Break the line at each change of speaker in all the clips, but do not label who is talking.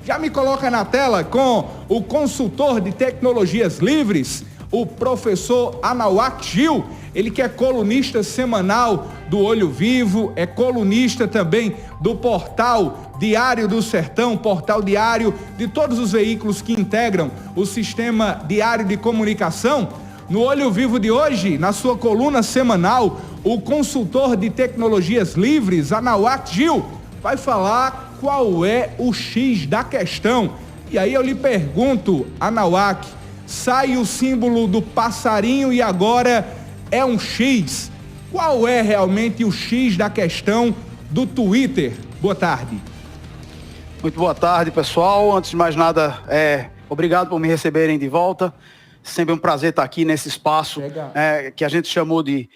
Já me coloca na tela com o consultor de tecnologias livres, o professor Anauak Gil, ele que é colunista semanal do Olho Vivo, é colunista também do portal Diário do Sertão, portal diário de todos os veículos que integram o sistema diário de comunicação. No Olho Vivo de hoje, na sua coluna semanal, o consultor de tecnologias livres, Anauak Gil, vai falar qual é o X da questão. E aí eu lhe pergunto, Anauak, sai o símbolo do passarinho e agora é um X. Qual é realmente o X da questão do Twitter? Boa tarde.
Muito boa tarde, pessoal. Antes de mais nada, obrigado por me receberem de volta. Sempre um prazer estar aqui nesse espaço que a gente chamou de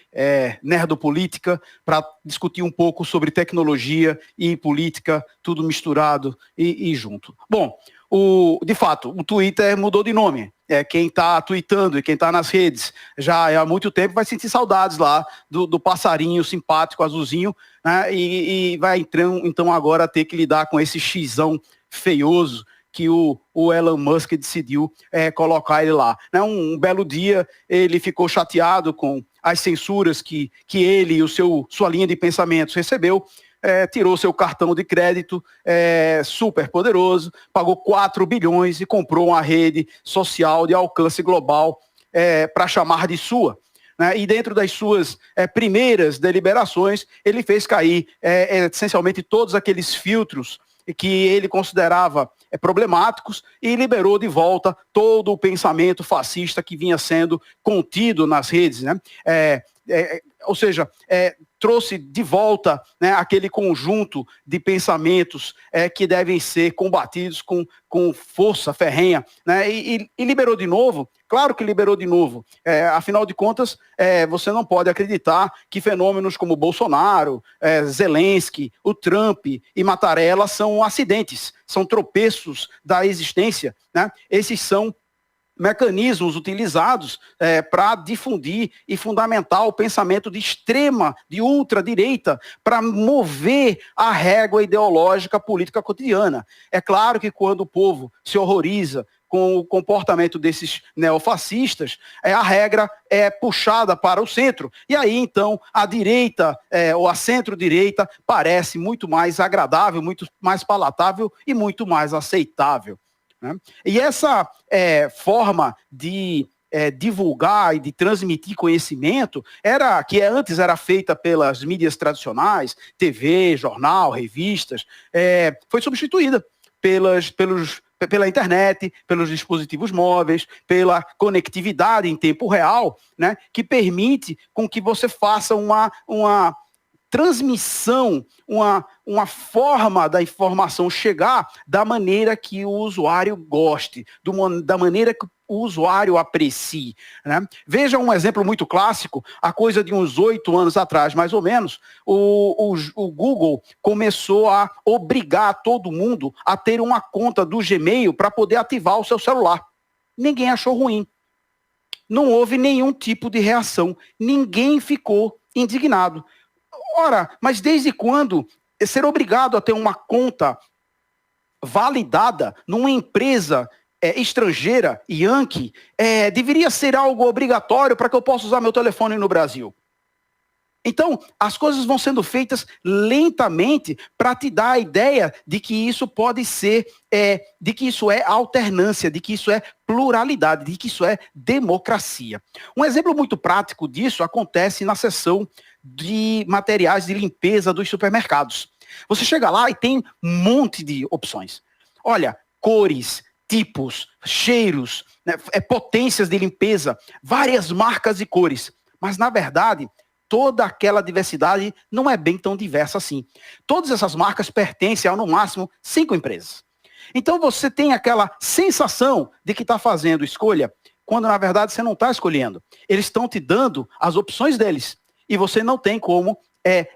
Nerdopolítica, para discutir um pouco sobre tecnologia e política, tudo misturado e junto. Bom, de fato, o Twitter mudou de nome. Quem está tweetando e quem está nas redes já há muito tempo vai sentir saudades lá do passarinho simpático, azulzinho, né? E vai então agora ter que lidar com esse xizão feioso que o Elon Musk decidiu colocar ele lá. Né? Um belo dia ele ficou chateado com as censuras que ele e sua linha de pensamentos recebeu, tirou seu cartão de crédito super poderoso, pagou 4 bilhões e comprou uma rede social de alcance global para chamar de sua. Né? E dentro das suas primeiras deliberações, ele fez cair essencialmente todos aqueles filtros que ele considerava problemáticos e liberou de volta todo o pensamento fascista que vinha sendo contido nas redes, né? Ou seja, trouxe de volta, né, aquele conjunto de pensamentos que devem ser combatidos com força ferrenha, né, e liberou de novo. Claro que liberou de novo. Afinal de contas, você não pode acreditar que fenômenos como Bolsonaro, Zelensky, o Trump e Mattarella são acidentes, são tropeços da existência, né? Esses são mecanismos utilizados para difundir e fundamentar o pensamento de extrema, de ultradireita, para mover a régua ideológica política cotidiana. É claro que quando o povo se horroriza com o comportamento desses neofascistas, a regra é puxada para o centro. E aí, então, a direita, ou a centro-direita, parece muito mais agradável, muito mais palatável e muito mais aceitável. Né? E essa forma de divulgar e de transmitir conhecimento, que antes era feita pelas mídias tradicionais, TV, jornal, revistas, foi substituída pela internet, pelos dispositivos móveis, pela conectividade em tempo real, né, que permite com que você faça uma transmissão, uma forma da informação chegar da maneira que o usuário goste, da maneira que o usuário aprecie. Né? Veja um exemplo muito clássico, a coisa de uns 8 anos atrás, mais ou menos, o Google começou a obrigar todo mundo a ter uma conta do Gmail para poder ativar o seu celular. Ninguém achou ruim. Não houve nenhum tipo de reação. Ninguém ficou indignado. Ora, mas desde quando ser obrigado a ter uma conta validada numa empresa estrangeira, Yankee, deveria ser algo obrigatório para que eu possa usar meu telefone no Brasil? Então, as coisas vão sendo feitas lentamente para te dar a ideia de que isso pode ser, de que isso é alternância, de que isso é pluralidade, de que isso é democracia. Um exemplo muito prático disso acontece na seção de materiais de limpeza dos supermercados. Você chega lá e tem um monte de opções. Olha, cores, tipos, cheiros, né, potências de limpeza, várias marcas e cores. Mas, na verdade, toda aquela diversidade não é bem tão diversa assim. Todas essas marcas pertencem a, no máximo, 5 empresas. Então, você tem aquela sensação de que está fazendo escolha, quando, na verdade, você não está escolhendo. Eles estão te dando as opções deles. E você não tem como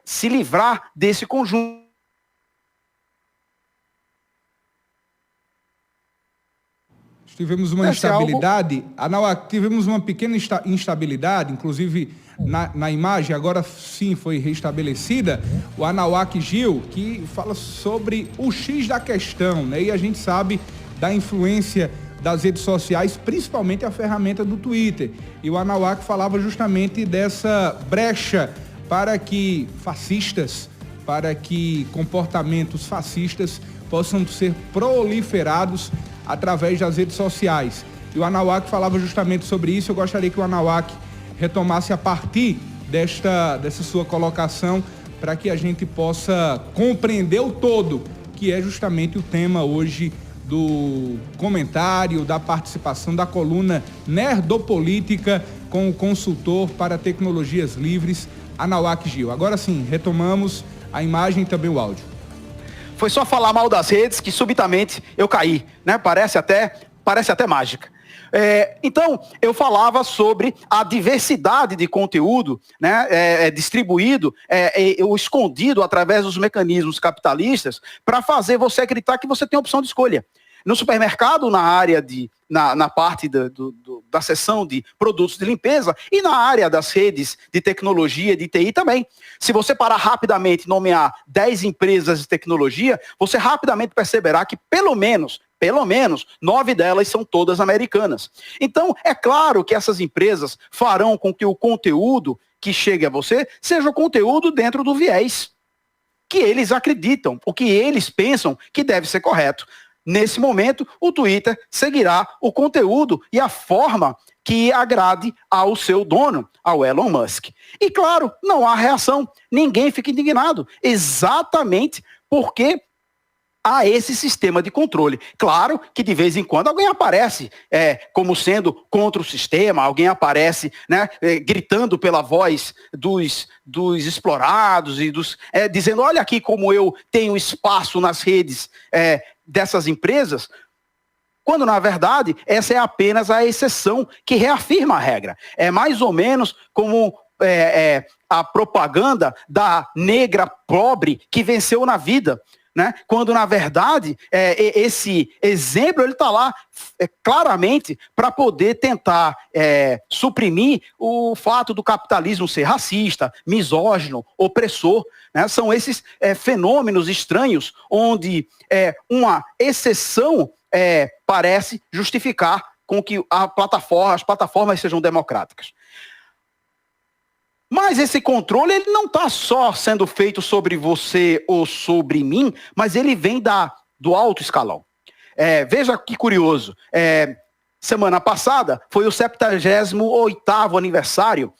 se livrar desse conjunto.
Tivemos uma instabilidade, Anauak, tivemos uma pequena instabilidade, inclusive na imagem, agora sim foi restabelecida, o Anauak Gil, que fala sobre o X da questão, né? E a gente sabe da influência das redes sociais, principalmente a ferramenta do Twitter. E o Anauak falava justamente dessa brecha para que fascistas, para que comportamentos fascistas possam ser proliferados através das redes sociais. E o Anauak falava justamente sobre isso. Eu gostaria que o Anauak retomasse a partir dessa sua colocação para que a gente possa compreender o todo, que é justamente o tema hoje do comentário, da participação da coluna Nerdopolítica com o consultor para tecnologias livres, Anauak Gil. Agora sim, retomamos a imagem e também o áudio.
Foi só falar mal das redes que subitamente eu caí, né? Parece até mágica. Então, eu falava sobre a diversidade de conteúdo, né, distribuído, ou escondido através dos mecanismos capitalistas para fazer você acreditar que você tem opção de escolha. No supermercado, na área na parte da seção de produtos de limpeza e na área das redes de tecnologia, de TI também. Se você parar rapidamente e nomear 10 empresas de tecnologia, você rapidamente perceberá que pelo menos 9 delas são todas americanas. Então, é claro que essas empresas farão com que o conteúdo que chegue a você seja o conteúdo dentro do viés que eles acreditam, o que eles pensam que deve ser correto. Nesse momento, o Twitter seguirá o conteúdo e a forma que agrade ao seu dono, ao Elon Musk. E claro, não há reação, ninguém fica indignado, exatamente porque há esse sistema de controle. Claro que de vez em quando alguém aparece como sendo contra o sistema, alguém aparece, né, gritando pela voz dos explorados e dizendo, olha aqui como eu tenho espaço nas redes dessas empresas, quando na verdade essa é apenas a exceção que reafirma a regra. É mais ou menos como a propaganda da negra pobre que venceu na vida, né? Quando na verdade esse exemplo ele está lá claramente para poder tentar suprimir o fato do capitalismo ser racista, misógino, opressor, né? São esses fenômenos estranhos onde uma exceção parece justificar com que as plataformas sejam democráticas. Mas esse controle ele não está só sendo feito sobre você ou sobre mim, mas ele vem do alto escalão. Veja que curioso. Semana passada foi o 78º aniversário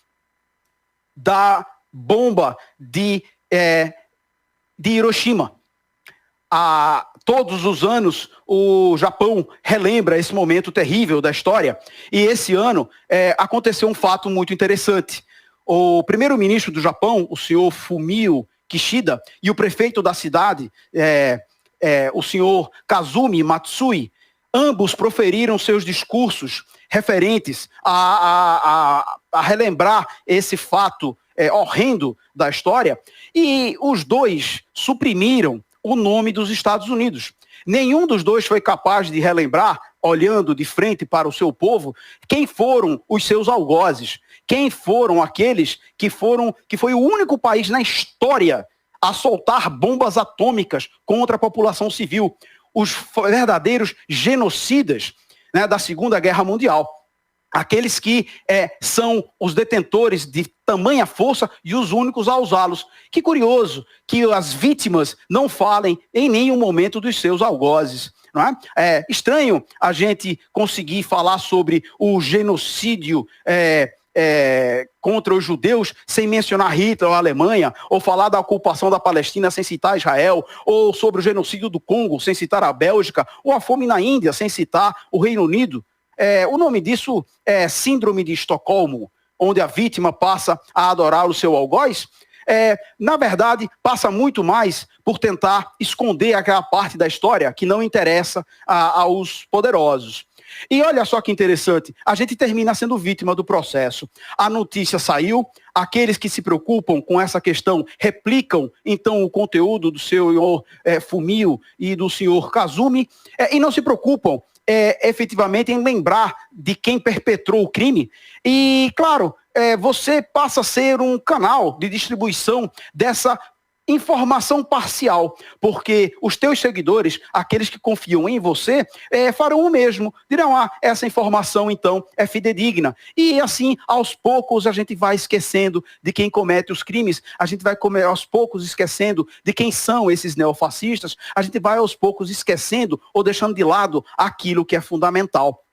da bomba de Hiroshima. Todos os anos o Japão relembra esse momento terrível da história. E esse ano aconteceu um fato muito interessante. O primeiro-ministro do Japão, o senhor Fumio Kishida, e o prefeito da cidade, o senhor Kazumi Matsui, ambos proferiram seus discursos referentes a relembrar esse fato horrendo da história, e os dois suprimiram o nome dos Estados Unidos. Nenhum dos dois foi capaz de relembrar, olhando de frente para o seu povo, quem foram os seus algozes, quem foram aqueles que foi o único país na história a soltar bombas atômicas contra a população civil, os verdadeiros genocidas, né, da Segunda Guerra Mundial. Aqueles que são os detentores de tamanha força e os únicos a usá-los. Que curioso que as vítimas não falem em nenhum momento dos seus algozes. Não é? É estranho a gente conseguir falar sobre o genocídio contra os judeus sem mencionar Hitler ou a Alemanha, ou falar da ocupação da Palestina sem citar Israel, ou sobre o genocídio do Congo sem citar a Bélgica, ou a fome na Índia sem citar o Reino Unido. O nome disso é Síndrome de Estocolmo, onde a vítima passa a adorar o seu algoz. Na verdade, passa muito mais por tentar esconder aquela parte da história que não interessa aos poderosos. E olha só que interessante, a gente termina sendo vítima do processo. A notícia saiu, aqueles que se preocupam com essa questão replicam então o conteúdo do senhor Fumio e do senhor Kazumi, e não se preocupam efetivamente em lembrar de quem perpetrou o crime. E, claro, você passa a ser um canal de distribuição dessa informação parcial, porque os teus seguidores, aqueles que confiam em você, farão o mesmo, dirão, essa informação então é fidedigna, e assim aos poucos a gente vai esquecendo de quem comete os crimes, a gente vai aos poucos esquecendo de quem são esses neofascistas, a gente vai aos poucos esquecendo ou deixando de lado aquilo que é fundamental.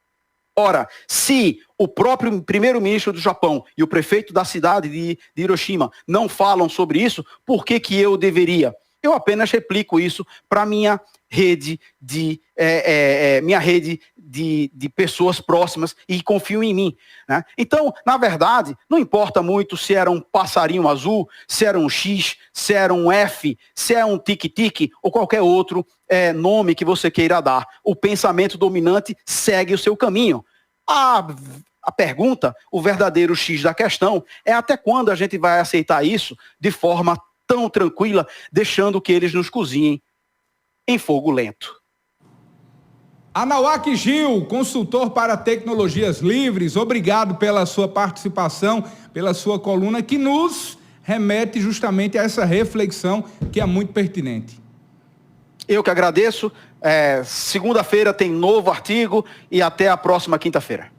Ora, se o próprio primeiro-ministro do Japão e o prefeito da cidade de Hiroshima não falam sobre isso, por que eu deveria? Eu apenas replico isso para minha rede de pessoas próximas e confiam em mim, né? Então, na verdade, não importa muito se era um passarinho azul, se era um X, se era um F, se é um tique-tique ou qualquer outro nome que você queira dar. O pensamento dominante segue o seu caminho. A pergunta, o verdadeiro X da questão, é até quando a gente vai aceitar isso de forma tão tranquila, deixando que eles nos cozinhem em fogo lento.
Anauak Gil, consultor para tecnologias livres, obrigado pela sua participação, pela sua coluna, que nos remete justamente a essa reflexão que é muito pertinente.
Eu que agradeço. Segunda-feira tem novo artigo e até a próxima quinta-feira.